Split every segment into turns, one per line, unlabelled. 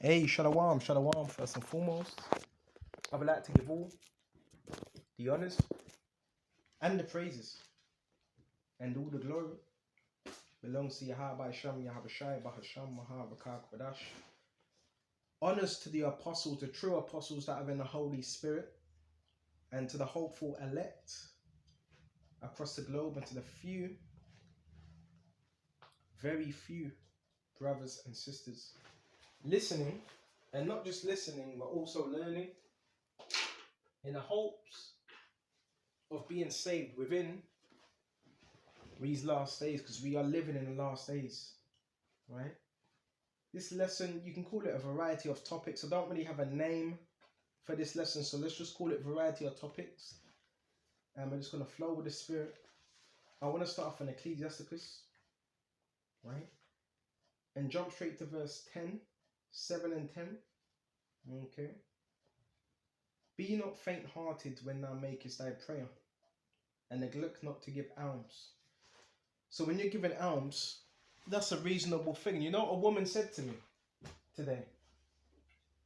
Hey, shalom, shalom, first and foremost. I would like to give all the honors and the praises and all the glory belongs to Yahweh Hashem, Yahweh Shai, Bahasham, Mahavakak, Badash. Honors to the apostles, the true apostles that are in the Holy Spirit, and to the hopeful elect across the globe, and to the few, very few brothers and sisters listening, and not just listening, but also learning in the hopes of being saved within these last days, because we are living in the last days, right? This lesson, you can call it a variety of topics. I don't really have a name for this lesson, so let's just call it variety of topics. And we're just going to flow with the Spirit. I want to start off in Ecclesiasticus, right? And jump straight to verse 10, 7 and 10. Okay. Be not faint-hearted when thou makest thy prayer, and neglect not to give alms. So when you're giving alms, that's a reasonable thing. You know, a woman said to me today,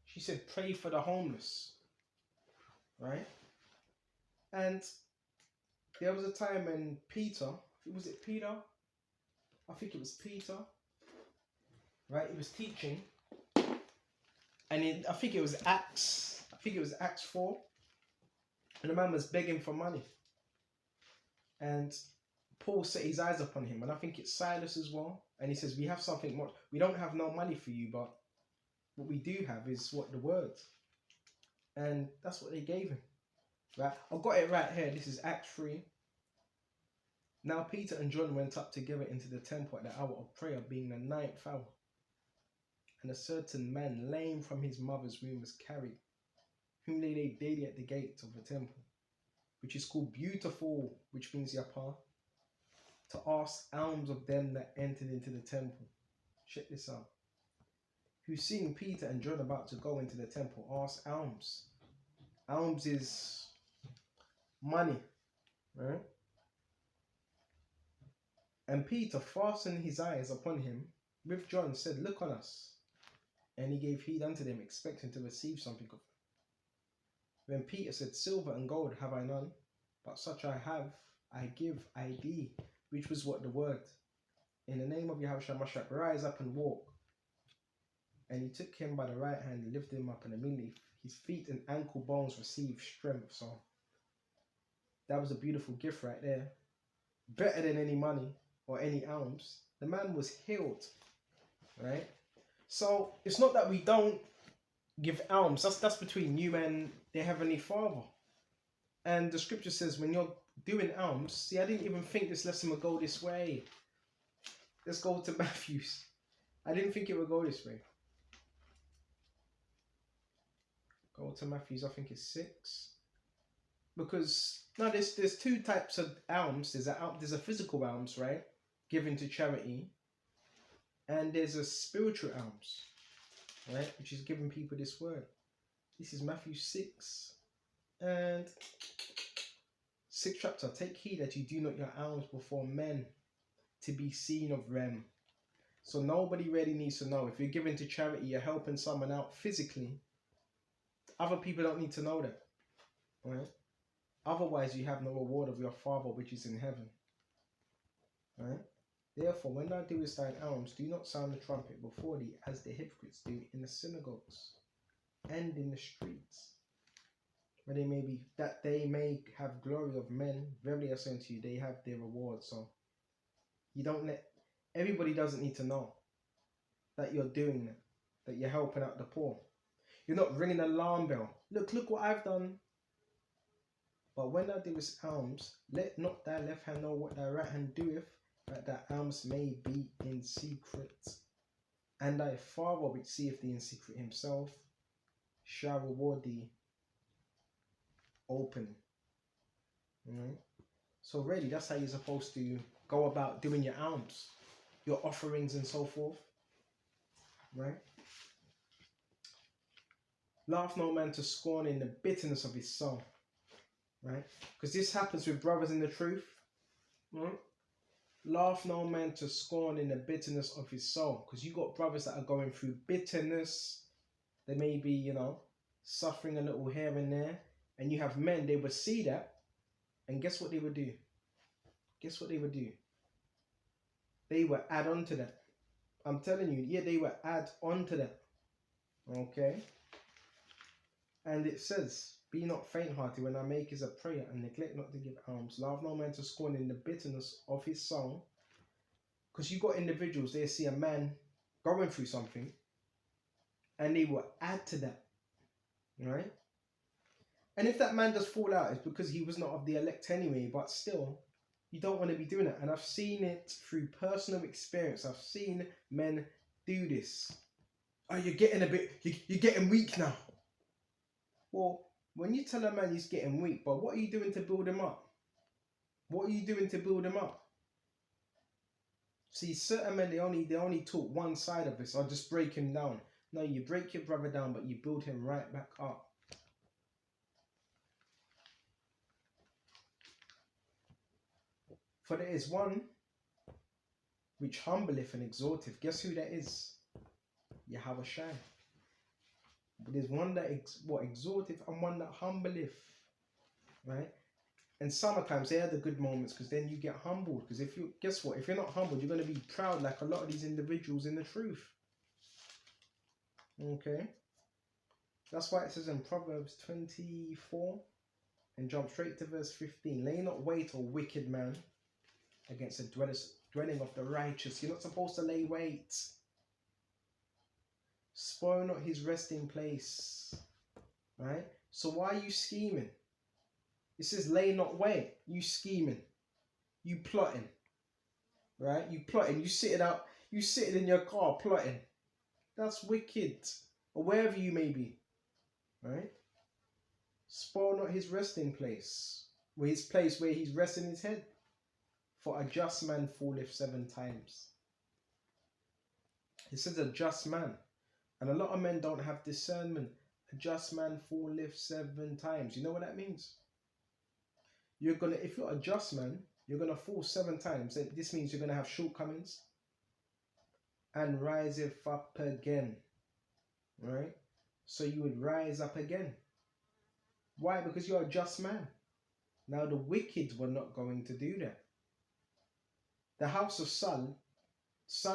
she said, pray for the homeless, right? And there was a time when Peter, was it Peter? I think it was Peter, right? He was teaching, and I think it was Acts 4, and the man was begging for money. And Paul set his eyes upon him, and I think it's Silas as well. And he says, we have something more. We don't have no money for you, but what we do have is what the word. And that's what they gave him. Right? I've got it right here. This is Acts 3. Now Peter and John went up together into the temple at the hour of prayer, being the 9th hour. And a certain man, lame from his mother's womb, was carried, whom they laid daily at the gate of the temple, which is called Beautiful, which means Yapa, to ask alms of them that entered into the temple. Check this out. Who, seeing Peter and John about to go into the temple, asked alms. Alms is money, right? And Peter, fastened his eyes upon him with John, said, look on us. And he gave heed unto them, expecting to receive something of them. When Peter said, silver and gold have I none, but such I have, I give I thee, which was what the word. In the name of Yahweh Shemashach, rise up and walk. And he took him by the right hand and lifted him up, and immediately his feet and ankle bones received strength. So that was a beautiful gift right there. Better than any money or any alms. The man was healed, right? So it's not that we don't give alms. That's between you and the Heavenly Father. And the scripture says when you're doing alms, see, I didn't even think this lesson would go this way. Let's go to Matthew's. I didn't think it would go this way. Go to Matthew's, I think it's 6. Because now there's two types of alms. There's a physical alms, right? Given to charity. And there's a spiritual alms, right? Which is giving people this word. This is Matthew 6. And 6th chapter. Take heed that you do not your alms before men to be seen of them. So nobody really needs to know. If you're giving to charity, you're helping someone out physically. Other people don't need to know that, right? Otherwise, you have no reward of your Father which is in heaven, right? Therefore, when thou doest thine alms, do not sound the trumpet before thee, as the hypocrites do in the synagogues and in the streets, where they may have glory of men. Verily I say unto you, they have their reward. So you don't everybody doesn't need to know that you're doing that, that you're helping out the poor. You're not ringing an alarm bell. Look what I've done. But when thou doest alms, let not thy left hand know what thy right hand doeth, that thy alms may be in secret. And thy Father which seeth thee in secret himself shall reward thee openly. Right? So really, that's how you're supposed to go about doing your alms, your offerings and so forth. Right? Laugh no man to scorn in the bitterness of his soul. Right? Because this happens with brothers in the truth. Right? Laugh no man to scorn in the bitterness of his soul. Because you got brothers that are going through bitterness They may be, you know, suffering a little here and there. And you have men, they would see that. And guess what they would do? Guess what they would do? They would add on to that. I'm telling you, yeah, they would add on to that. Okay? And it says, be not faint-hearted when I make his a prayer, and neglect not to give alms. Love no man to scorn in the bitterness of his song. Because you got individuals, they see a man going through something, and they will add to that. Right? And if that man does fall out, it's because he was not of the elect anyway, but still, you don't want to be doing that. And I've seen it through personal experience. I've seen men do this. Oh, you're getting a bit, you're getting weak now. Well, when you tell a man he's getting weak, but what are you doing to build him up? What are you doing to build him up? See, certain men, they only talk one side of this, or just break him down. No, you break your brother down, but you build him right back up. For there is one which humbleth and exalteth. Guess who that is? Yahweh Shai. But there's one that exalteth and one that humbleth. Right? And sometimes they are the good moments, because then you get humbled. Because if you, guess what? If you're not humbled, you're going to be proud like a lot of these individuals in the truth. Okay? That's why it says in Proverbs 24, and jump straight to verse 15. Lay not wait, O wicked man, against the dwelling of the righteous. You're not supposed to lay wait. Spoil not his resting place. Right? So why are you scheming? It says lay not wait. You scheming. You plotting. Right? You plotting. You sitting out. You sitting in your car plotting. That's wicked. Or wherever you may be. Right? Spoil not his resting place. Where his place where he's resting his head. For a just man falleth 7 times. It says a just man. And a lot of men don't have discernment. A just man falleth 7 times. You know what that means? You're gonna, if you're a just man, you're gonna fall 7 times. This means you're gonna have shortcomings. And riseth up again. Right? So you would rise up again. Why? Because you're a just man. Now the wicked were not going to do that. The house of Saul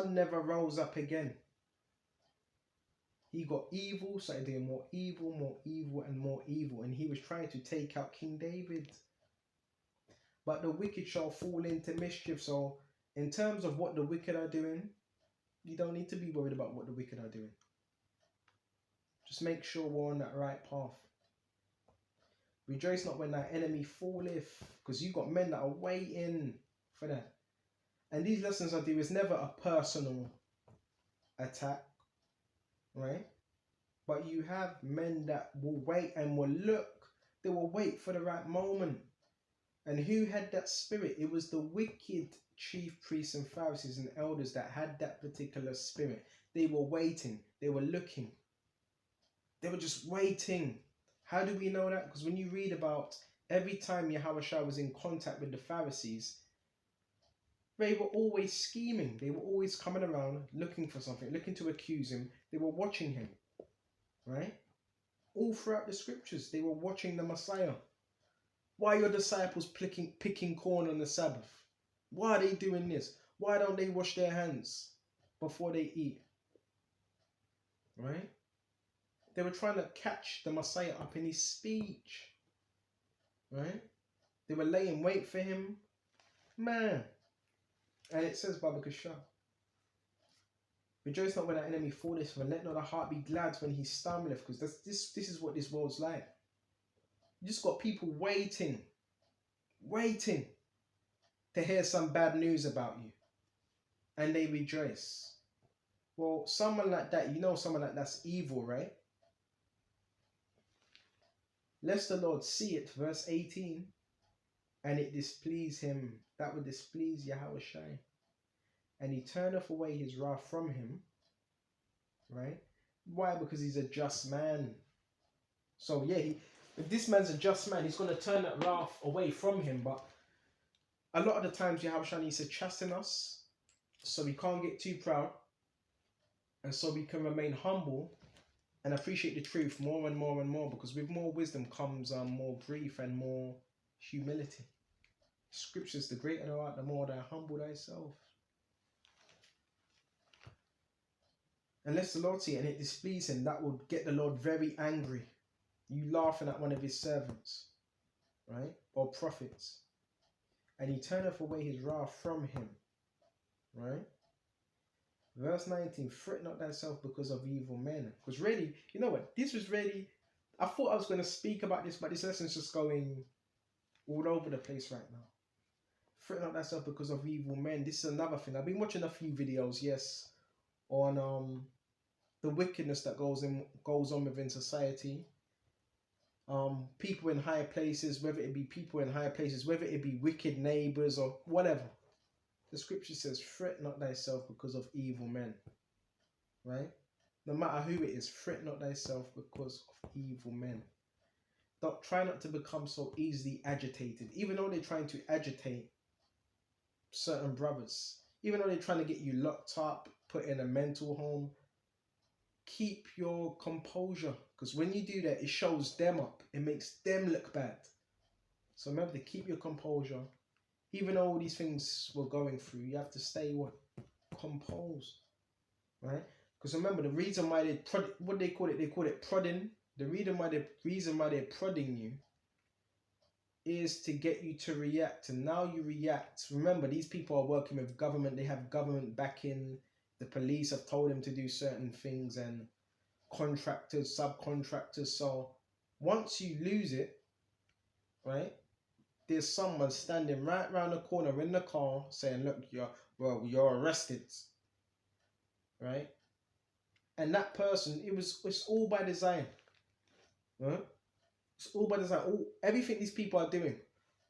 never rose up again. He got evil, started doing more evil, and more evil. And he was trying to take out King David. But the wicked shall fall into mischief. So in terms of what the wicked are doing, you don't need to be worried about what the wicked are doing. Just make sure we're on that right path. Rejoice not when thy enemy falleth, because you've got men that are waiting for that. And these lessons I do is never a personal attack, right? But you have men that will wait and will look. They will wait for the right moment. And who had that spirit? It was the wicked chief priests and Pharisees and elders that had that particular spirit. They were waiting. They were looking. They were just waiting. How do we know that? Because when you read about every time Yahushua was in contact with the Pharisees, they were always scheming. They were always coming around looking for something, looking to accuse him. They were watching him, right? All throughout the scriptures, they were watching the Messiah. Why are your disciples picking corn on the Sabbath? Why are they doing this? Why don't they wash their hands before they eat? Right? They were trying to catch the Messiah up in his speech. Right? They were laying wait for him. Man. And it says, Baba Kasha, rejoice not when our enemy falleth, and let not the heart be glad when he stumbleth, because this is what this world's like. You just got people waiting to hear some bad news about you, and they rejoice. Well, someone like that, you know, someone like that's evil, right? Lest the Lord see it, verse 18, and it displease him. That would displease Yahweh Shai. And he turneth away his wrath from him. Right? Why? Because he's a just man. So yeah, if this man's a just man, he's going to turn that wrath away from him. But a lot of the times Yahweh Shai needs to chasten us, so we can't get too proud, and so we can remain humble and appreciate the truth more and more and more, because with more wisdom comes more grief and more humility. Scriptures, the greater thou art, the more thou humble thyself. Unless the Lord see it and it displease him, that will get the Lord very angry. You laughing at one of his servants, right? Or prophets. And he turneth away his wrath from him, right? Verse 19, fret not thyself because of evil men. Because really, you know what? This was really, I thought I was going to speak about this, but this lesson's just going all over the place right now. Fret not thyself because of evil men. This is another thing. I've been watching a few videos, yes, on the wickedness that goes on within society. People in high places, whether it be people in high places, whether it be wicked neighbors or whatever. The scripture says, fret not thyself because of evil men. Right? No matter who it is, fret not thyself because of evil men. Try not to become so easily agitated. Even though they're trying to agitate certain brothers, even though they're trying to get you locked up, put in a mental home, keep your composure. Because when you do that, it shows them up. It makes them look bad. So remember to keep your composure. Even though all these things we're going through, you have to stay what? Composed. Right? Because remember, the reason why they what they call it? They call it prodding. The reason why they're prodding you is to get you to react. And now you react. Remember, these people are working with government. They have government backing. The police have told them to do certain things, and contractors, subcontractors. So once you lose it, right, there's someone standing right around the corner in the car saying, look, you're arrested. Right? And that person, it's all by design. Right? It's all by design. Everything these people are doing,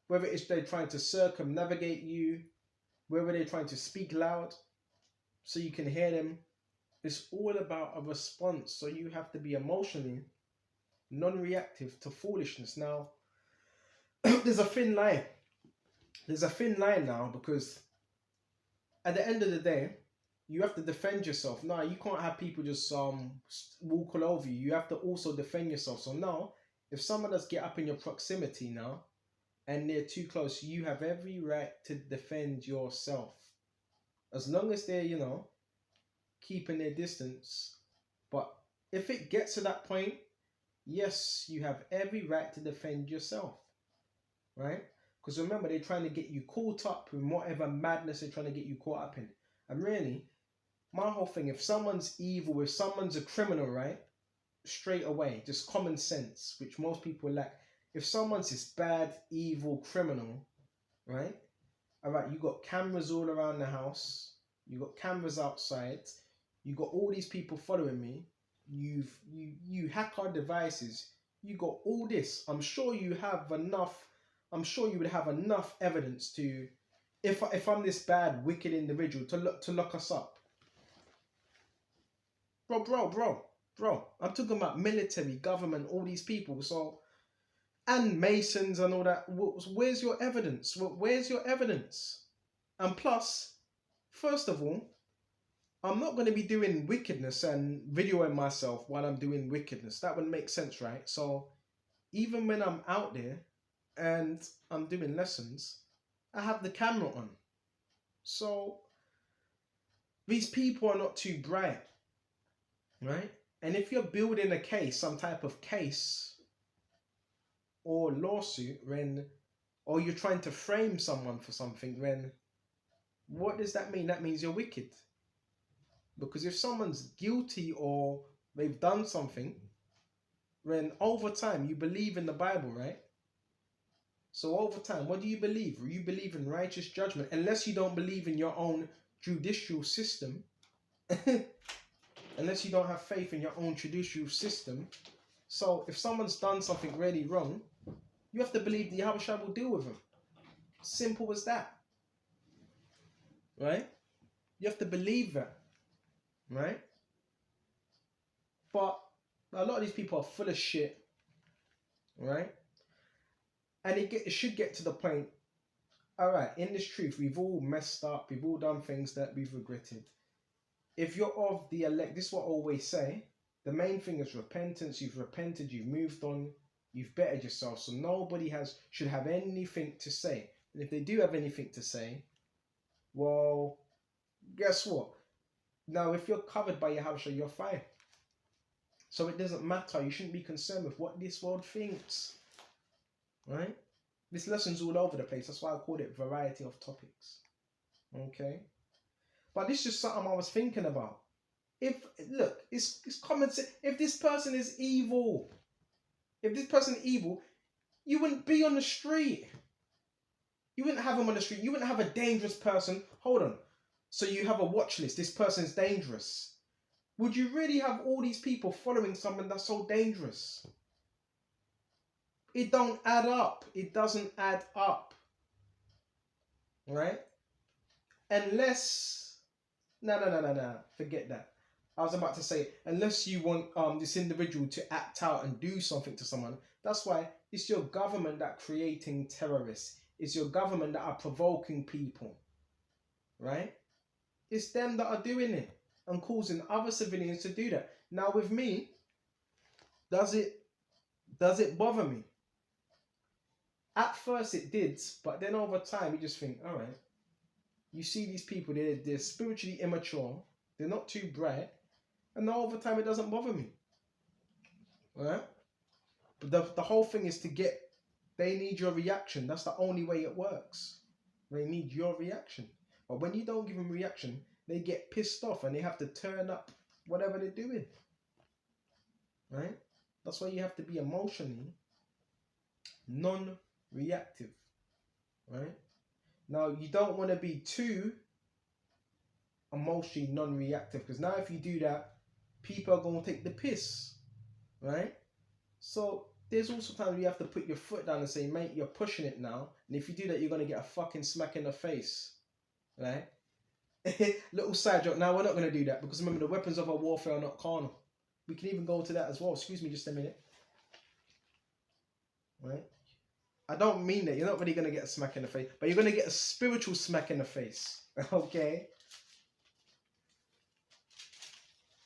whether it's they're trying to circumnavigate you, whether they're trying to speak loud so you can hear them, it's all about a response. So you have to be emotionally non-reactive to foolishness. Now, there's a thin line. There's a thin line now, because at the end of the day, you have to defend yourself. Now, you can't have people just walk all over you. You have to also defend yourself. So now, if someone does get up in your proximity now, and they're too close, you have every right to defend yourself. As long as they're, keeping their distance. But if it gets to that point, yes, you have every right to defend yourself. Right? Because remember, they're trying to get you caught up in whatever madness they're trying to get you caught up in. And really, my whole thing, if someone's evil, if someone's a criminal, right? Straight away, just common sense, which most people lack. If someone's this bad, evil criminal, right? All right, you got cameras all around the house. You got cameras outside. You got all these people following me. You hack our devices. You got all this. I'm sure you have enough. I'm sure you would have enough evidence to, if I'm this bad, wicked individual, to lock us up. Bro. I'm talking about military, government, all these people. So, and Masons and all that. Where's your evidence? Where's your evidence? And plus, first of all, I'm not going to be doing wickedness and videoing myself while I'm doing wickedness. That wouldn't make sense, right? So even when I'm out there and I'm doing lessons, I have the camera on. So these people are not too bright, right? And if you're building a case, some type of case or lawsuit, or you're trying to frame someone for something, what does that mean? That means you're wicked. Because if someone's guilty or they've done something, then over time, you believe in the Bible, right? So over time, what do you believe? You believe in righteous judgment, unless you don't believe in your own judicial system. Unless you don't have faith in your own judicial system. So if someone's done something really wrong, you have to believe the Yahweh will deal with them. Simple as that. Right? You have to believe that. Right? But a lot of these people are full of shit. Right? And it should get to the point, alright, in this truth, we've all messed up, we've all done things that we've regretted. If you're of the elect, this is what I always say, The main thing is repentance. You've repented, you've moved on, you've bettered yourself. So nobody should have anything to say. And if they do have anything to say, well, guess what? Now, if you're covered by your house, you're fine. So it doesn't matter. You shouldn't be concerned with what this world thinks. Right? This lesson's all over the place. That's why I called it variety of topics. Okay? But this is just something I was thinking about. Look, it's common sense. If this person is evil, you wouldn't be on the street. You wouldn't have them on the street. You wouldn't have a dangerous person. Hold on. So you have a watch list. This person's dangerous. Would you really have all these people following someone that's so dangerous? It don't add up. It doesn't add up. Right? Unless... No. Forget that. I was about to say, unless you want this individual to act out and do something to someone. That's why it's your government that creating terrorists. It's your government that are provoking people. Right? It's them that are doing it and causing other civilians to do that. Now with me, does it bother me? At first it did, but then over time you just think, all right, you see these people, they're spiritually immature, they're not too bright, and now over time it doesn't bother me. All right? But the whole thing is they need your reaction. That's the only way it works. They need your reaction. But when you don't give them reaction, they get pissed off and they have to turn up whatever they're doing. Right? That's why you have to be emotionally non-reactive. Right? Now, you don't want to be too emotionally non-reactive, because now if you do that, people are going to take the piss. Right? So there's also times where you have to put your foot down and say, mate, you're pushing it now. And if you do that, you're going to get a fucking smack in the face. Right? Little side joke. Now, we're not going to do that, because remember, the weapons of our warfare are not carnal. We can even go into that as well. Excuse me just a minute. Right? I don't mean that. You're not really going to get a smack in the face, but you're going to get a spiritual smack in the face. Okay?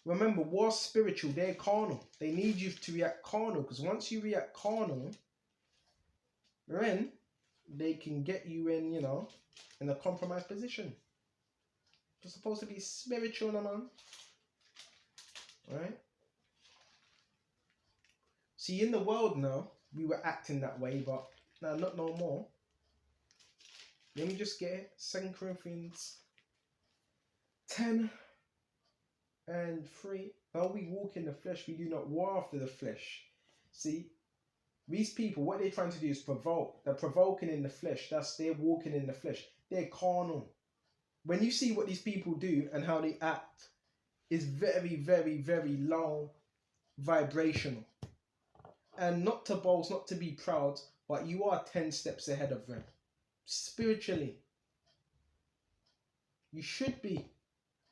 Remember, war's spiritual. They're carnal. They need you to react carnal, because once you react carnal, then they can get you in, in a compromised position. You're supposed to be spiritual, man. Right? See, in the world now, we were acting that way, but now not no more. Let me just get it. 2 Corinthians 10 and 3. Though we walk in the flesh, we do not war after the flesh. See, these people, what they're trying to do is provoke. They're provoking in the flesh. They're walking in the flesh. They're carnal. When you see what these people do and how they act, is very, very, very low vibrational. And not to boast, not to be proud, but you are 10 steps ahead of them. Spiritually. You should be.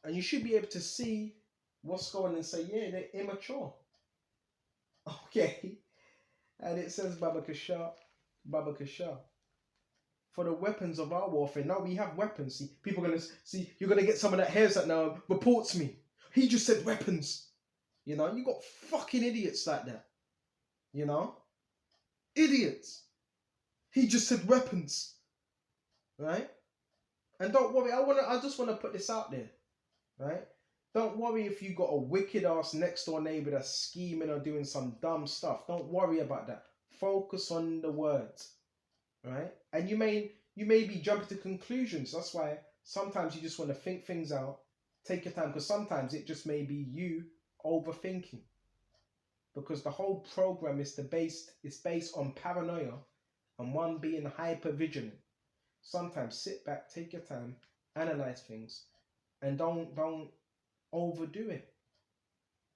And you should be able to see what's going on and say, yeah, they're immature. Okay. And it says, Baba Kasha. For the weapons of our warfare. Now we have weapons. See, people are going to see, you're going to get someone that hears that now, reports me. He just said weapons. You got fucking idiots like that. Idiots. He just said weapons. Right? And don't worry, I just want to put this out there. Right? Don't worry if you got a wicked ass next door neighbor that's scheming or doing some dumb stuff. Don't worry about that. Focus on the words. Right? And you may be jumping to conclusions. That's why sometimes you just want to think things out. Take your time, because sometimes it just may be you overthinking. Because the whole program is based on paranoia and one being hyper vigilant. Sometimes sit back, take your time, analyze things, and don't overdo it.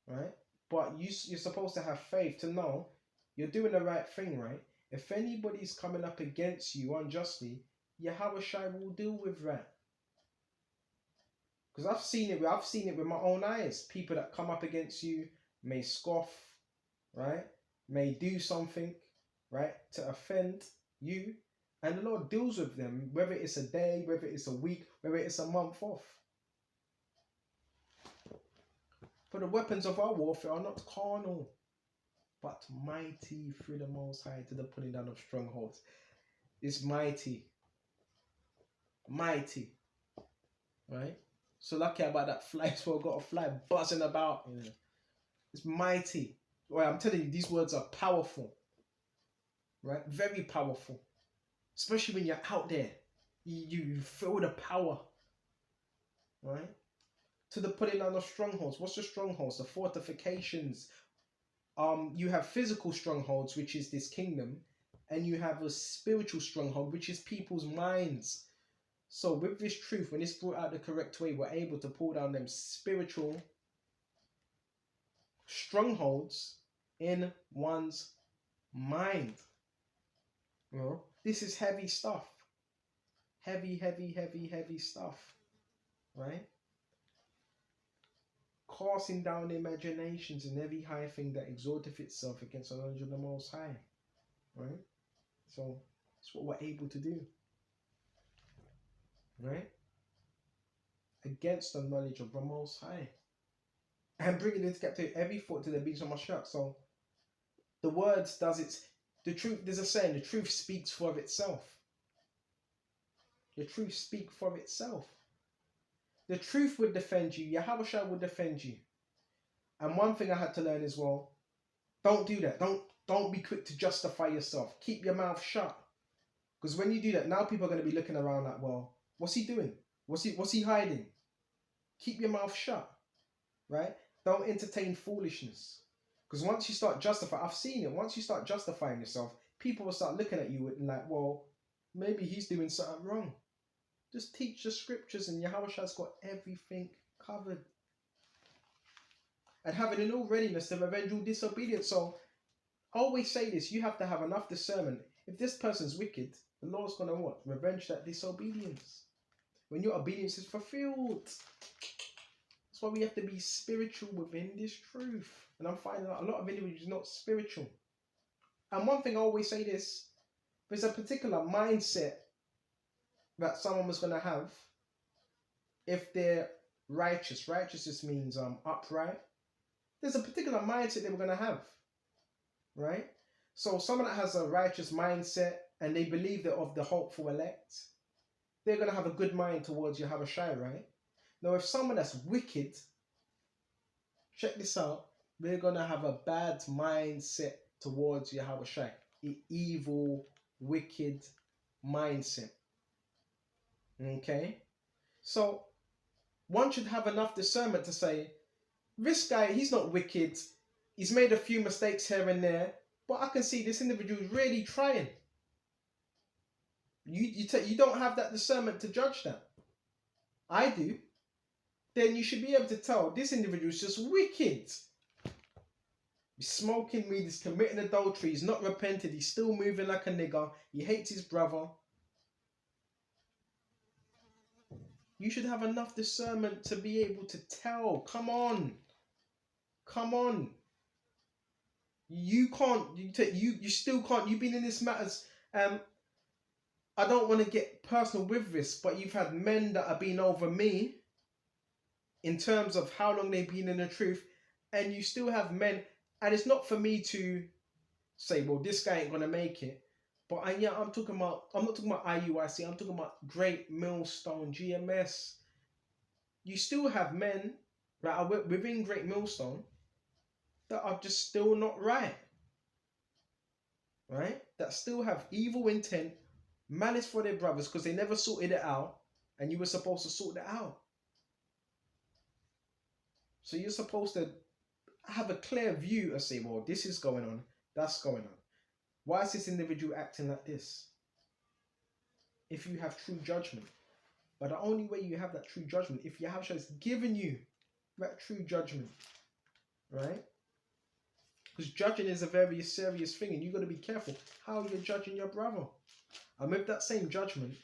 Right? But you're supposed to have faith to know you're doing the right thing, right? If anybody's coming up against you unjustly, Yahweh Shai will deal with that. Because I've seen it with my own eyes. People that come up against you may scoff, right? May do something, right, to offend you. And the Lord deals with them, whether it's a day, whether it's a week, whether it's a month off. For the weapons of our warfare are not carnal, but mighty through the Most High to the pulling down of strongholds. It's mighty. Mighty. Right? So lucky about that fly as well. Got a fly buzzing about. You know. It's mighty. Well, I'm telling you, these words are powerful. Right? Very powerful. Especially when you're out there. You feel the power. Right? To the putting down of strongholds. What's the strongholds? The fortifications. You have physical strongholds, which is this kingdom, and you have a spiritual stronghold, which is people's minds. So with this truth, when it's brought out the correct way, we're able to pull down them spiritual strongholds in one's mind. You know, this is heavy stuff. Heavy, heavy, heavy, heavy stuff. Right? Casting down imaginations and every high thing that exalteth itself against the knowledge of the Most High. Right? So that's what we're able to do. Right? Against the knowledge of the Most High. And bringing into captivity every thought to the obedience of Mashiach. So the words does its... The truth, there's a saying, the truth speaks for itself. The truth speaks for itself. The truth would defend you. Yahushua would defend you. And one thing I had to learn as well, don't do that. Don't be quick to justify yourself. Keep your mouth shut. Because when you do that, now people are going to be looking around like, well, what's he doing? What's he hiding? Keep your mouth shut. Right? Don't entertain foolishness. Because once you start justifying, I've seen it, once you start justifying yourself, people will start looking at you and like, well, maybe he's doing something wrong. Just teach the scriptures and Yahushua's got everything covered. And having an all readiness to revenge all disobedience. So I always say this, you have to have enough discernment. If this person's wicked, the Lord's going to what? Revenge that disobedience. When your obedience is fulfilled. That's why we have to be spiritual within this truth. And I'm finding out a lot of individuals are not spiritual. And one thing I always say this, there's a particular mindset that someone was going to have if they're righteous. Righteousness means upright. There's a particular mindset they were going to have, right? So someone that has a righteous mindset and they believe they're of the hopeful elect, they're going to have a good mind towards Yahushua, right? Now, if someone that's wicked, check this out, they're going to have a bad mindset towards Yahushua. An evil, wicked mindset. Okay? So, one should have enough discernment to say, this guy, he's not wicked. He's made a few mistakes here and there, but I can see this individual is really trying. You don't have that discernment to judge that. I do. Then you should be able to tell this individual is just wicked. He's smoking weed, he's committing adultery, he's not repented, he's still moving like a nigger, he hates his brother. You should have enough discernment to be able to tell. Come on. Come on. You can't, you still can't, you've been in this matters. I don't want to get personal with this, but you've had men that have been over me in terms of how long they've been in the truth, and you still have men, and it's not for me to say, well, this guy ain't gonna make it. But I'm not talking about IUIC, I'm talking about Great Millstone, GMS. You still have men that are within Great Millstone that are just still not right. Right? That still have evil intent, malice for their brothers because they never sorted it out, and you were supposed to sort it out. So you're supposed to have a clear view and say, well, this is going on, that's going on. Why is this individual acting like this? If you have true judgment. But the only way you have that true judgment, if Yahushua has given you that true judgment, right? Because judging is a very serious thing, and you've got to be careful how you're judging your brother. And with that same judgment,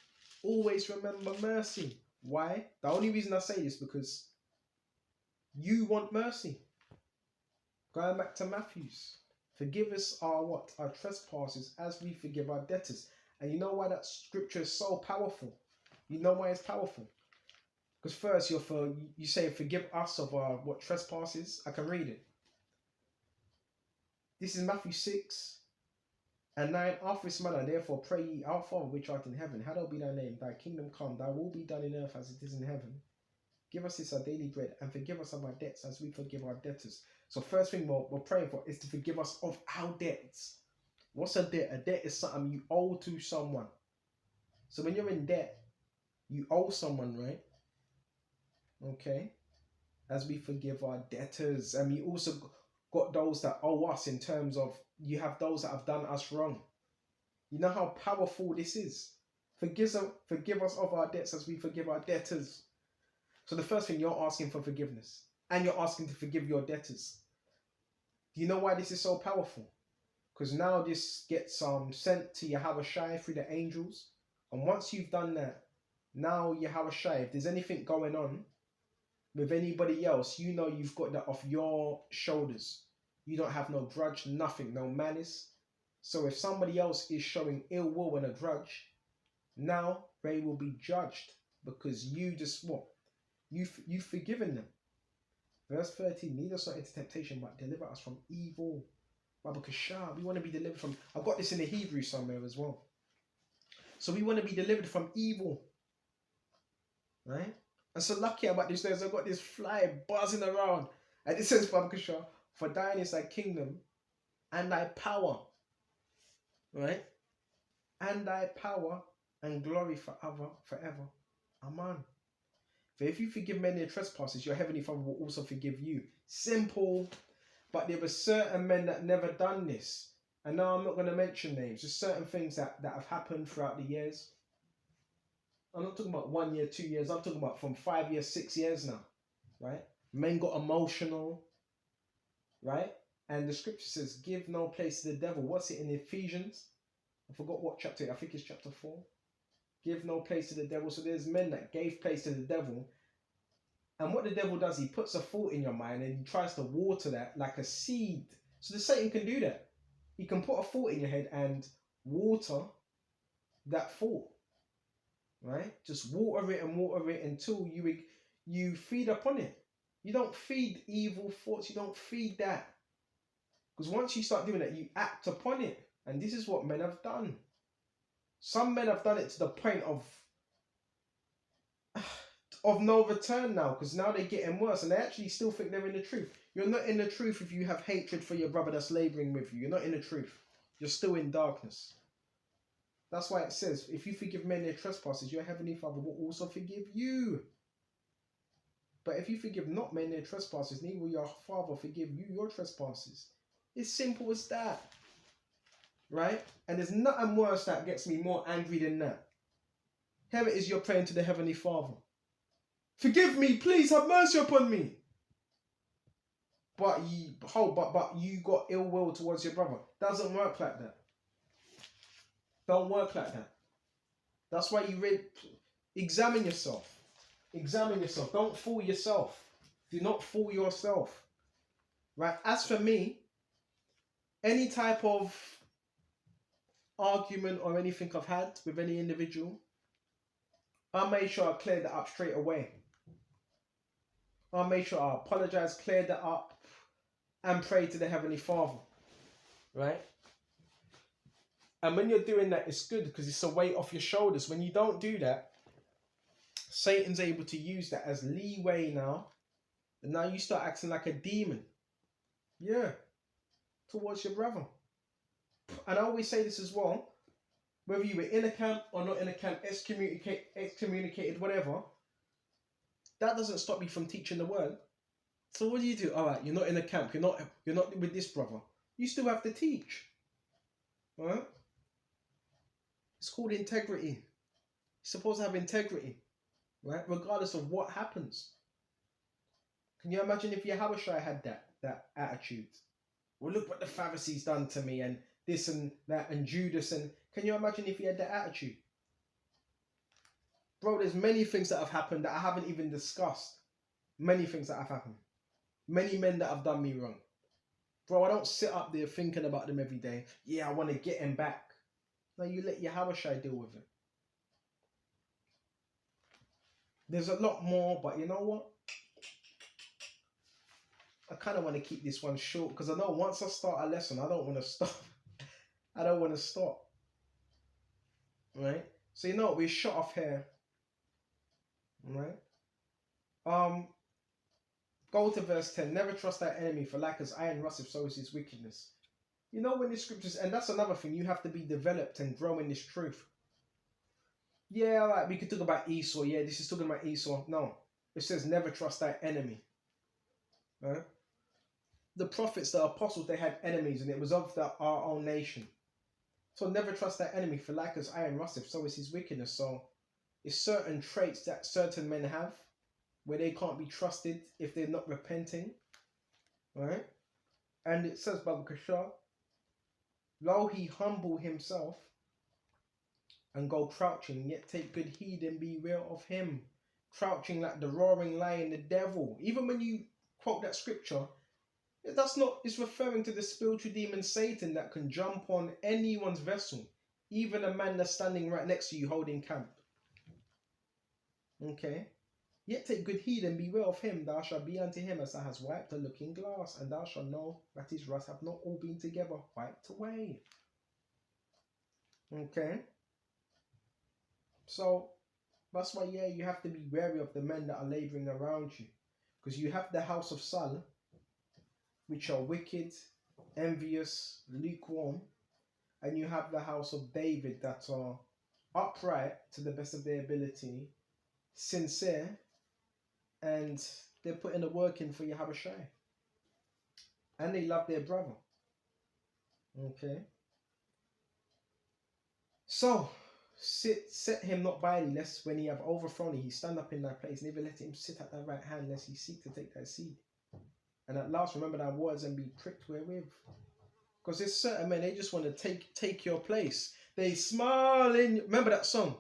always remember mercy. Why? The only reason I say this is because you want mercy. Going back to Matthew's. Forgive us our trespasses as we forgive our debtors. And you know why that scripture is so powerful? You know why it's powerful? Because first you say forgive us of our what trespasses. I can read it. This is Matthew 6 and 9. After this manner, therefore pray ye, Our Father which art in heaven, hallowed be thy name, thy kingdom come, thy will be done in earth as it is in heaven. Give us this our daily bread, and forgive us of our debts as we forgive our debtors. So first thing we're praying for is to forgive us of our debts. What's a debt? A debt is something you owe to someone. So when you're in debt, you owe someone, right? Okay. As we forgive our debtors. And we also got those that owe us, in terms of you have those that have done us wrong. You know how powerful this is. Forgive us of our debts as we forgive our debtors. So the first thing, you're asking for forgiveness, and you're asking to forgive your debtors. Do you know why this is so powerful? Because now this gets sent to Yahushua through the angels. And once you've done that, now Yahushua, if there's anything going on with anybody else, you know you've got that off your shoulders. You don't have no grudge, nothing, no malice. So if somebody else is showing ill will and a grudge, now they will be judged, because you just what? You've forgiven them. Verse 13, lead us not into temptation, but deliver us from evil. We want to be delivered from... I've got this in the Hebrew somewhere as well. So we want to be delivered from evil. Right? And so lucky about this, I've got this fly buzzing around. And it says, for thine is thy kingdom and thy power. Right? And thy power and glory forever. Amen. For if you forgive men their trespasses, your heavenly Father will also forgive you. Simple. But there were certain men that never done this. And now I'm not going to mention names. Just certain things that have happened throughout the years. I'm not talking about 1 year, 2 years. I'm talking about from 5 years, 6 years now. Right? Men got emotional. Right? And the scripture says, give no place to the devil. What's it in Ephesians? I forgot what chapter. I think it's chapter 4. Give no place to the devil. So there's men that gave place to the devil. And what the devil does, he puts a thought in your mind and he tries to water that like a seed. So the Satan can do that. He can put a thought in your head and water that thought. Right? Just water it until you feed upon it. You don't feed evil thoughts. You don't feed that. Because once you start doing that, you act upon it. And this is what men have done. Some men have done it to the point of no return now, because now they're getting worse and they actually still think they're in the truth. You're not in the truth if you have hatred for your brother that's laboring with you. You're not in the truth. You're still in darkness. That's why it says, if you forgive men their trespasses, your heavenly Father will also forgive you. But if you forgive not men their trespasses, neither will your Father forgive you your trespasses. It's simple as that. Right? And there's nothing worse that gets me more angry than that. Here it is, you're praying to the Heavenly Father. Forgive me, please have mercy upon me. But you got ill will towards your brother. Doesn't work like that. Don't work like that. That's why examine yourself. Examine yourself. Don't fool yourself. Do not fool yourself. Right? As for me, any type of argument or anything I've had with any individual, I made sure I cleared that up straight away. I made sure I apologize, cleared that up, and pray to the Heavenly Father. Right? And when you're doing that, it's good because it's a weight off your shoulders. When you don't do that, Satan's able to use that as leeway now. And now you start acting like a demon. Yeah. Towards your brother. And I always say this as well. Whether you were in a camp or not in a camp, excommunicated, whatever, that doesn't stop you from teaching the word. So what do? All right, you're not in a camp. You're not with this brother. You still have to teach. All right? It's called integrity. You're supposed to have integrity. Right? Regardless of what happens. Can you imagine if Yahushua had that attitude? Well, look what the Pharisees done to me, and this and that, and Judas, and can you imagine if he had that attitude? Bro, there's many things that have happened that I haven't even discussed. Many things that have happened. Many men that have done me wrong. Bro, I don't sit up there thinking about them every day. Yeah, I want to get him back. No, you let Yahushua deal with it. There's a lot more, but you know what? I kind of want to keep this one short because I know once I start a lesson, I don't want to stop. I don't want to stop. Right? So you know what? We shut off here. Right? Um, Go to verse 10. Never trust thy enemy, for like as iron rusteth, so is his wickedness. You know when the scriptures, and that's another thing, you have to be developed and grow in this truth. Yeah, like we could talk about Esau. Yeah, this is talking about Esau. No, it says never trust thy enemy. Right? The prophets, the apostles, they had enemies, and it was of our own nation. So never trust thy enemy, for like as iron rusteth, so is his wickedness. So it's certain traits that certain men have, where they can't be trusted if they're not repenting. Right? And it says, Baba Kashar, lo he humble himself and go crouching, yet take good heed and beware of him. Crouching like the roaring lion, the devil. Even when you quote that scripture, that's not, it's referring to the spiritual demon Satan that can jump on anyone's vessel, even a man that's standing right next to you holding camp. Okay? Yet take good heed and beware of him. Thou shalt be unto him as thou hast wiped a looking glass, and thou shalt know that his rust have not all been together wiped away. Okay? So, that's why, yeah, you have to be wary of the men that are laboring around you. Because you have the house of Saul, which are wicked, envious, lukewarm, and you have the house of David that are upright to the best of their ability, sincere, and they're putting the work in for Yahushua. And they love their brother. Okay. So, set him not by thee, lest when he have overthrown thee, he stand up in thy place, never let him sit at thy right hand, lest he seek to take thy seat. And at last, remember thy words and be pricked wherewith. Because there's certain men, they just want to take your place. They smile in, remember that song?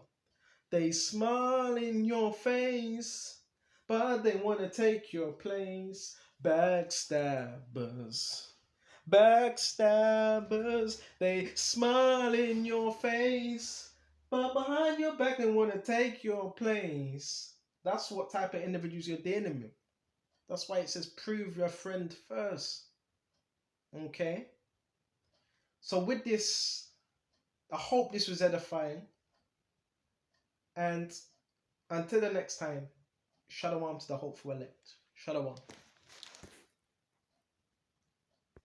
They smile in your face, but they want to take your place. Backstabbers. Backstabbers. They smile in your face, but behind your back they want to take your place. That's what type of individuals you're dealing with. That's why it says prove your friend first. Okay? So with this, I hope this was edifying. And until the next time, Shalom to the hopeful elect. Shalom.